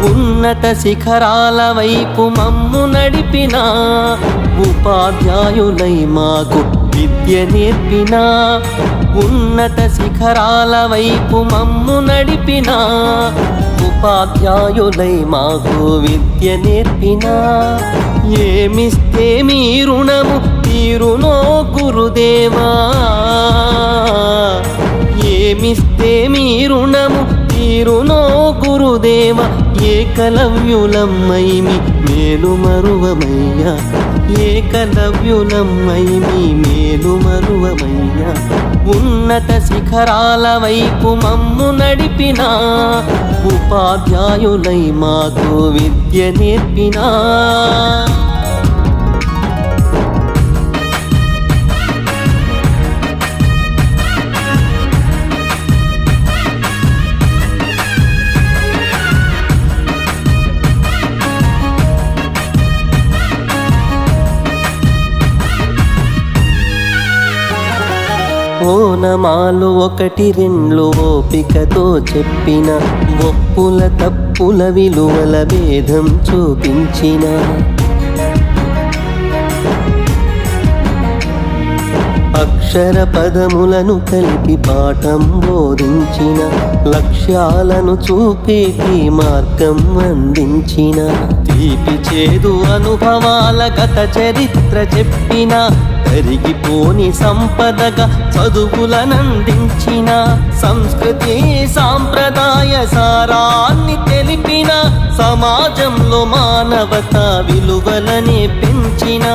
ఉన్నత శిఖరాల వైపు మమ్ము నడిపిన ఉపాధ్యాయులై మాకు విద్య నేర్పిన ఉన్నత శిఖరాల వైపు మమ్ము నడిపిన ఉపాధ్యాయులై మాకు విద్య నేర్పిన ఏమిస్తే మీ రుణము తీరునో గురుదేవా ఏమిస్తే మీ రుణము తీరునో గురుదేవ ఏకలవ్యులమ్మైమి మేలు మరువమయ్యా ఏకలవ్యులమ్మైమి మేలు మరువమయ్యా ఉన్నత శిఖరాల వైపు మమ్ము నడిపిన ఉపాధ్యాయులై మాకు విద్య నేర్పినా ఓనమాలు ఒకటి రెండు ఓపికతో చెప్పిన ఒప్పుల తప్పుల విలువల భేదం చూపించిన అక్షర పదములను కలిపి పాఠం బోధించిన లక్ష్యాలను చూపేటి మార్గం అందించిన తీపి చేదు అనుభవాల గత చరిత్ర చెప్పిన తరిగిపోని సంపదగా చదువులనందించిన సంస్కృతి సాంప్రదాయ సారాన్ని తెలిపిన సమాజంలో మానవత విలువలనే పెంచిన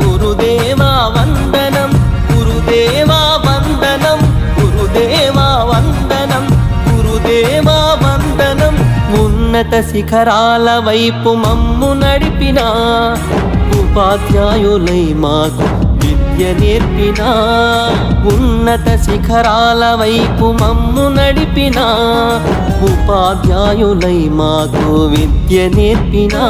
గురుదేవా వందనం గురుదేవా వందనం గురుదేవా వందనం గురుదేవా వందనం ఉన్నత శిఖరాల వైపు మమ్ము నడిపిన ఉపాధ్యాయులై మాకు విద్య నేర్పిన ఉన్నత శిఖరాల వైపు మమ్ము నడిపిన ఉపాధ్యాయులై మాకు విద్య నేర్పినా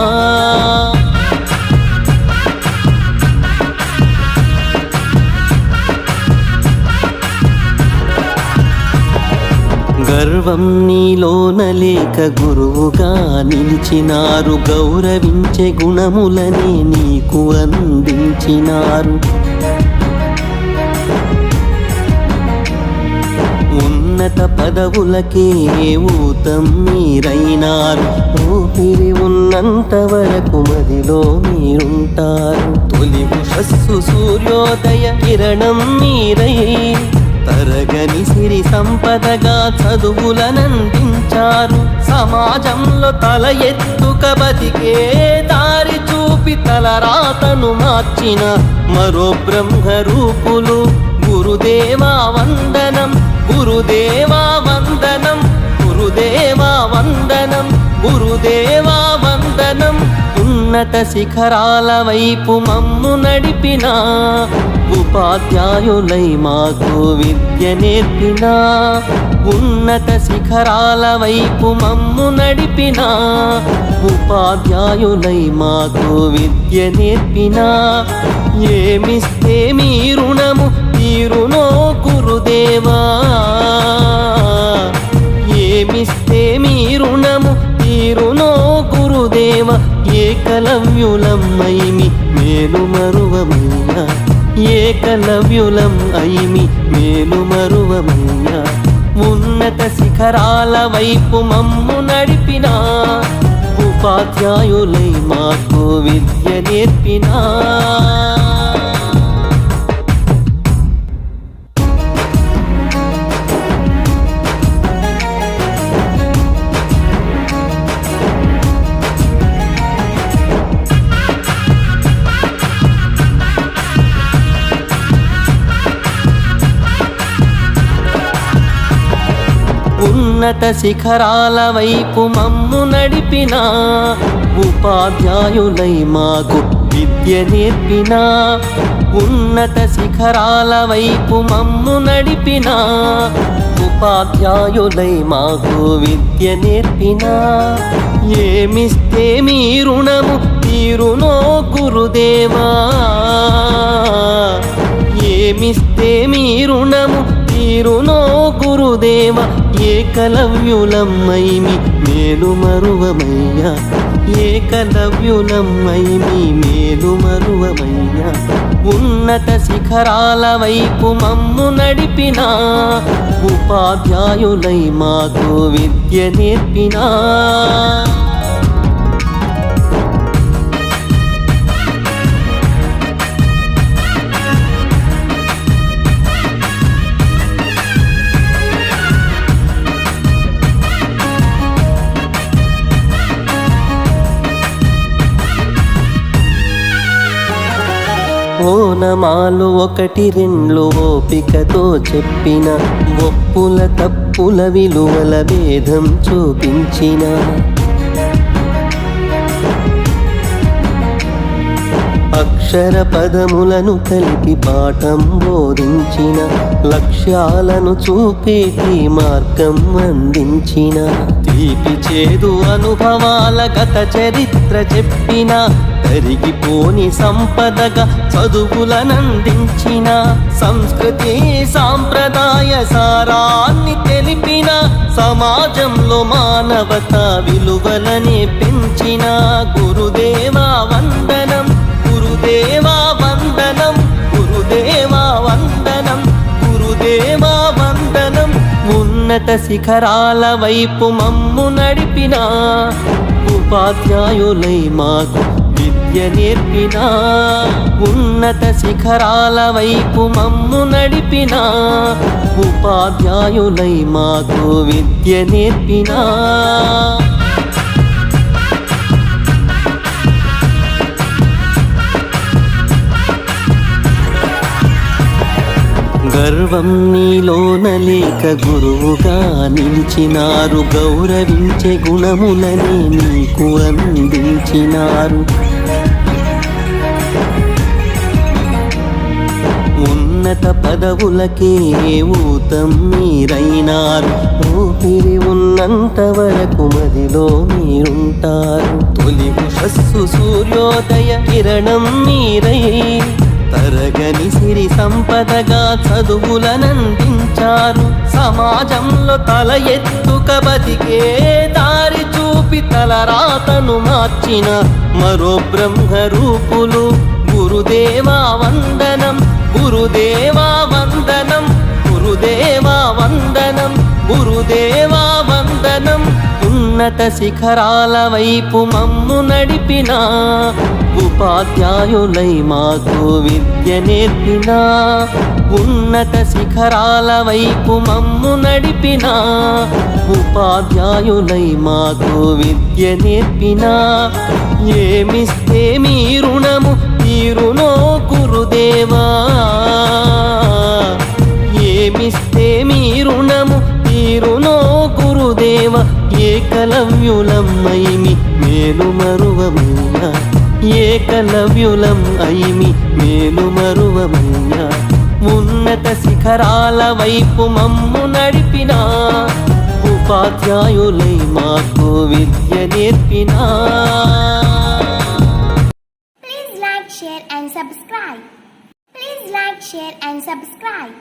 గర్వం నీలోన లేక గురువుగా నిలిచినారు గౌరవించే గుణములనే నీకు అందించినారు ఉన్నత పదవులకే ఊతం మీరైనారు ఊపిరి ఉన్నంత వరకు మదిలో మీరుంటారు తొలి ఉషస్సు సూర్యోదయ కిరణం మీరై తరగని సిరి సంపదగా చదువులనందించారు సమాజంలో తల ఎత్తుక బతికే దారి చూపి తలరాతను మార్చిన మరో బ్రహ్మ రూపులు గురుదేవా వందనం గురుదేవా వందనం గురుదేవా వందనం గురుదేవా వందనం ఉన్నత శిఖరాల వైపు మమ్ము నడిపిన ఉపాధ్యాయులై మాకు విద్య నేర్పిన ఉన్నత శిఖరాల వైపు మమ్ము నడిపిన ఉపాధ్యాయులై మాకు విద్య నేర్పిన ఏమిస్తే మీ రుణము తీరునో గురుదేవా ఏమిస్తే మీ రుణము తీరునో గురుదేవ ఏకలవ్యులమ్మైమి మేలు మరువమయ్యా ఏకలవ్యులం అయిమి మేలు మరువమయ్యా ఉన్నత శిఖరాల వైపు మమ్ము నడిపిన ఉపాధ్యాయులై మాకు విద్య నేర్పినా ఉన్నత శిఖరాల వైపు మమ్ము నడిపిన ఉపాధ్యాయులై మాకు విద్య నేర్పిన ఉన్నత శిఖరాల వైపు మమ్ము నడిపిన ఉపాధ్యాయులై మాకు విద్య నేర్పిన ఏమిస్తే మీ రుణము తీరునో గురుదేవా ఏమిస్తే మీ రుణము తీరునో గురుదేవ ఏకలవ్యులమ్మైమి మేలు మరువమయ్యా, ఏకలవ్యులమ్మైమి మేలు మరువమయ్యా. ఉన్నత శిఖరాల వైపు మమ్ము నడిపిన ఉపాధ్యాయులై మాకు విద్య నేర్పినా. ఓనమాలు ఒకటి రెండు ఓపికతో చెప్పిన, ఒప్పుల తప్పుల విలువల భేదం చూపించిన. అక్షర పదములను కలిపి పాఠం బోధించిన, లక్ష్యాలను చూపేటి మార్గం అందించిన. తీపి చేదు అనుభవాల గత చరిత్ర చెప్పిన, తరిగిపోని సంపదగా చదువులనందించిన. సంస్కృతి సాంప్రదాయ సారాన్ని తెలిపిన, సమాజంలో మానవతా విలువలనే పెంచిన. గురుదేవా వందనం, గురుదేవా వందనం, గురుదేవా వందనం, గురుదేవా వందనం. ఉన్నత శిఖరాల వైపు మమ్ము నడిపిన ఉపాధ్యాయులై మాకు విద్య నేర్పినా. ఉన్నత శిఖరాల వైపు మమ్ము నడిపిన ఉపాధ్యాయులై మాకు విద్య నేర్పినా. గర్వం నీలోన లేక గురువుగా నిలిచినారు, గౌరవించే గుణములని నీకు అందించినారు. ఉన్నత పదవులకే ఊతం మీరైనారు, ఊపిరి ఉన్నంత వరకు మదిలో మీరుంటారు. తొలి ఉషస్సు సూర్యోదయ కిరణం మీరై, తరగని సిరి సంపదగా చదువులనందించారు. సమాజంలో తల ఎత్తుక బతికే దారి చూపి తలరాతను మార్చిన మరో బ్రహ్మ రూపులు. గురుదేవా వందనం, గురుదేవా వందనం, గురుదేవా వందనం, గురుదేవా వందనం. ఉన్నత శిఖరాల వైపు మమ్ము నడిపిన ఉపాధ్యాయులై మాకు విద్య నేర్పినా. ఉన్నత శిఖరాల వైపు మమ్ము నడిపిన ఉపాధ్యాయులై మాకు విద్య నేర్పినా. ఏమిస్తే మీ రుణము తీరునో గురుదేవా, ఏమిస్తే మీ రుణము తీరునో గురుదేవ. ఏకలవ్యులమ్మైమి మేలు మరువమయ్యా, ఏకలవ్యులం అయిమి మేలు మరువమయ్యా. ఉన్నత శిఖరాల వైపు మమ్ము నడిపిన ఉపాధ్యాయులై మాకు విద్య నేర్పినా. Please like, share and subscribe. Please like, share and subscribe.